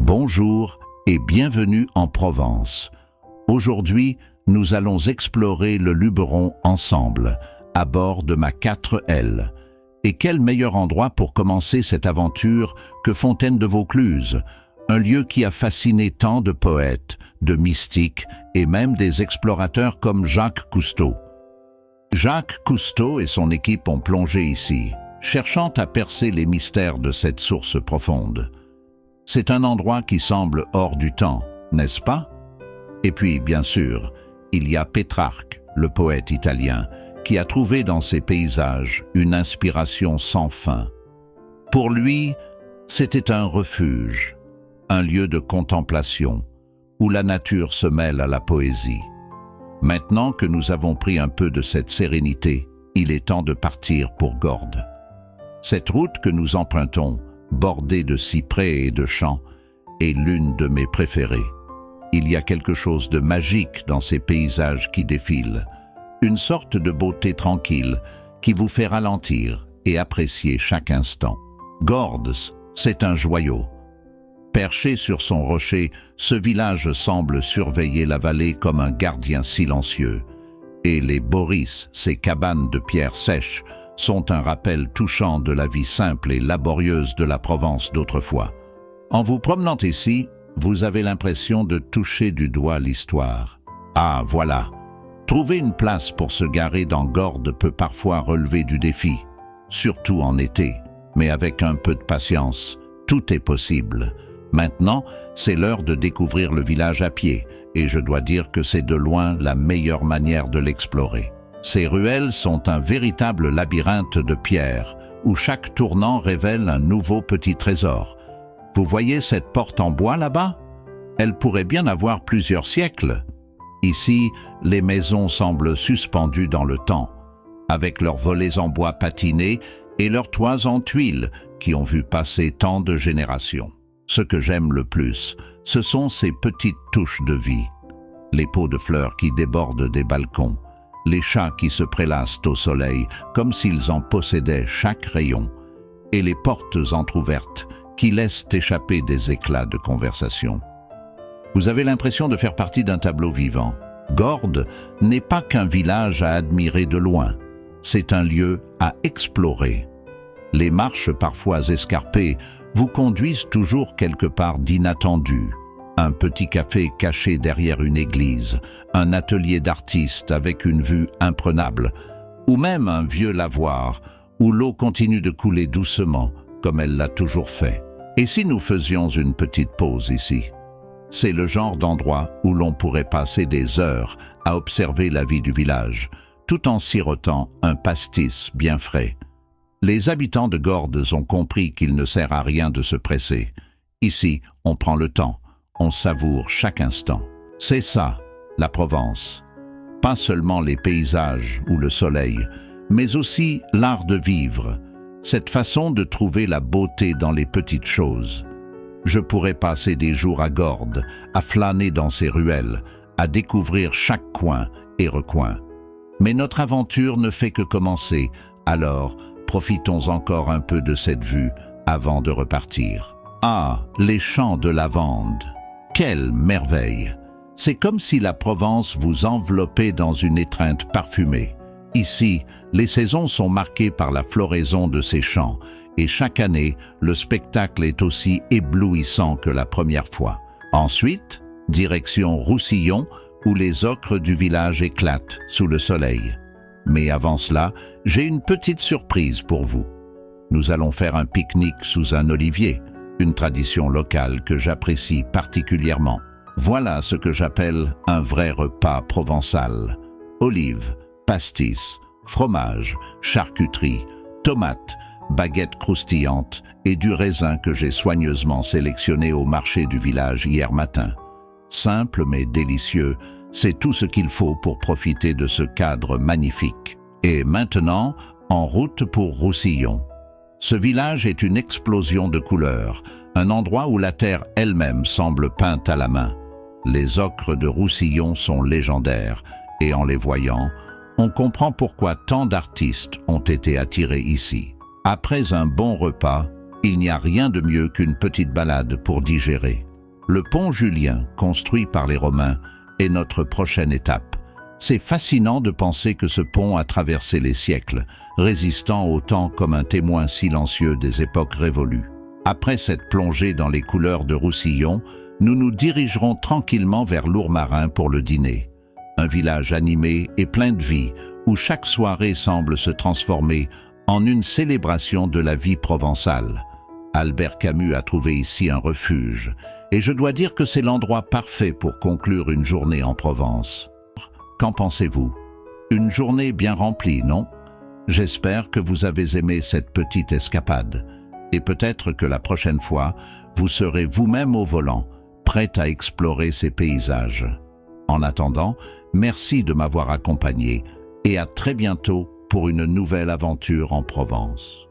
Bonjour et bienvenue en Provence. Aujourd'hui, nous allons explorer le Luberon ensemble, à bord de ma 4L. Et quel meilleur endroit pour commencer cette aventure que Fontaine de Vaucluse, un lieu qui a fasciné tant de poètes, de mystiques et même des explorateurs comme Jacques Cousteau. Jacques Cousteau et son équipe ont plongé ici, cherchant à percer les mystères de cette source profonde. C'est un endroit qui semble hors du temps, n'est-ce pas? Et puis, bien sûr, il y a Pétrarque, le poète italien, qui a trouvé dans ses paysages une inspiration sans fin. Pour lui, c'était un refuge, un lieu de contemplation, où la nature se mêle à la poésie. Maintenant que nous avons pris un peu de cette sérénité, il est temps de partir pour Gordes. Cette route que nous empruntons, bordée de cyprès et de champs, est l'une de mes préférées. Il y a quelque chose de magique dans ces paysages qui défilent, une sorte de beauté tranquille qui vous fait ralentir et apprécier chaque instant. Gordes, c'est un joyau. Perché sur son rocher, ce village semble surveiller la vallée comme un gardien silencieux. Et les boris, ces cabanes de pierre sèche, sont un rappel touchant de la vie simple et laborieuse de la Provence d'autrefois. En vous promenant ici, vous avez l'impression de toucher du doigt l'histoire. Ah, voilà! Trouver une place pour se garer dans Gordes peut parfois relever du défi, surtout en été. Mais avec un peu de patience, tout est possible. Maintenant, c'est l'heure de découvrir le village à pied, et je dois dire que c'est de loin la meilleure manière de l'explorer. Ces ruelles sont un véritable labyrinthe de pierre, où chaque tournant révèle un nouveau petit trésor. Vous voyez cette porte en bois là-bas? Elle pourrait bien avoir plusieurs siècles. Ici, les maisons semblent suspendues dans le temps, avec leurs volets en bois patiné et leurs toits en tuiles qui ont vu passer tant de générations. Ce que j'aime le plus, ce sont ces petites touches de vie. Les pots de fleurs qui débordent des balcons, les chats qui se prélassent au soleil comme s'ils en possédaient chaque rayon, et les portes entr'ouvertes qui laissent échapper des éclats de conversation. Vous avez l'impression de faire partie d'un tableau vivant. Gordes n'est pas qu'un village à admirer de loin, c'est un lieu à explorer. Les marches parfois escarpées vous conduisent toujours quelque part d'inattendu. Un petit café caché derrière une église, un atelier d'artiste avec une vue imprenable, ou même un vieux lavoir où l'eau continue de couler doucement comme elle l'a toujours fait. Et si nous faisions une petite pause ici? C'est le genre d'endroit où l'on pourrait passer des heures à observer la vie du village, tout en sirotant un pastis bien frais. Les habitants de Gordes ont compris qu'il ne sert à rien de se presser. Ici, on prend le temps, on savoure chaque instant. C'est ça, la Provence. Pas seulement les paysages ou le soleil, mais aussi l'art de vivre, cette façon de trouver la beauté dans les petites choses. Je pourrais passer des jours à Gordes, à flâner dans ces ruelles, à découvrir chaque coin et recoin. Mais notre aventure ne fait que commencer, alors profitons encore un peu de cette vue avant de repartir. Ah, les champs de lavande! Quelle merveille! C'est comme si la Provence vous enveloppait dans une étreinte parfumée. Ici, les saisons sont marquées par la floraison de ces champs, et chaque année, le spectacle est aussi éblouissant que la première fois. Ensuite, direction Roussillon, où les ocres du village éclatent sous le soleil. Mais avant cela, j'ai une petite surprise pour vous. Nous allons faire un pique-nique sous un olivier, une tradition locale que j'apprécie particulièrement. Voilà ce que j'appelle un vrai repas provençal. Olives, pastis, fromage, charcuterie, tomates, baguettes croustillantes et du raisin que j'ai soigneusement sélectionné au marché du village hier matin. Simple mais délicieux, c'est tout ce qu'il faut pour profiter de ce cadre magnifique. Et maintenant, en route pour Roussillon. Ce village est une explosion de couleurs, un endroit où la terre elle-même semble peinte à la main. Les ocres de Roussillon sont légendaires, et en les voyant, on comprend pourquoi tant d'artistes ont été attirés ici. Après un bon repas, il n'y a rien de mieux qu'une petite balade pour digérer. Le pont Julien, construit par les Romains, est notre prochaine étape. C'est fascinant de penser que ce pont a traversé les siècles, résistant au temps comme un témoin silencieux des époques révolues. Après cette plongée dans les couleurs de Roussillon, nous nous dirigerons tranquillement vers Lourmarin pour le dîner. Un village animé et plein de vie, où chaque soirée semble se transformer en une célébration de la vie provençale. Albert Camus a trouvé ici un refuge, et je dois dire que c'est l'endroit parfait pour conclure une journée en Provence. Qu'en pensez-vous? Une journée bien remplie, non? J'espère que vous avez aimé cette petite escapade. Et peut-être que la prochaine fois, vous serez vous-même au volant, prêt à explorer ces paysages. En attendant, merci de m'avoir accompagné et à très bientôt pour une nouvelle aventure en Provence.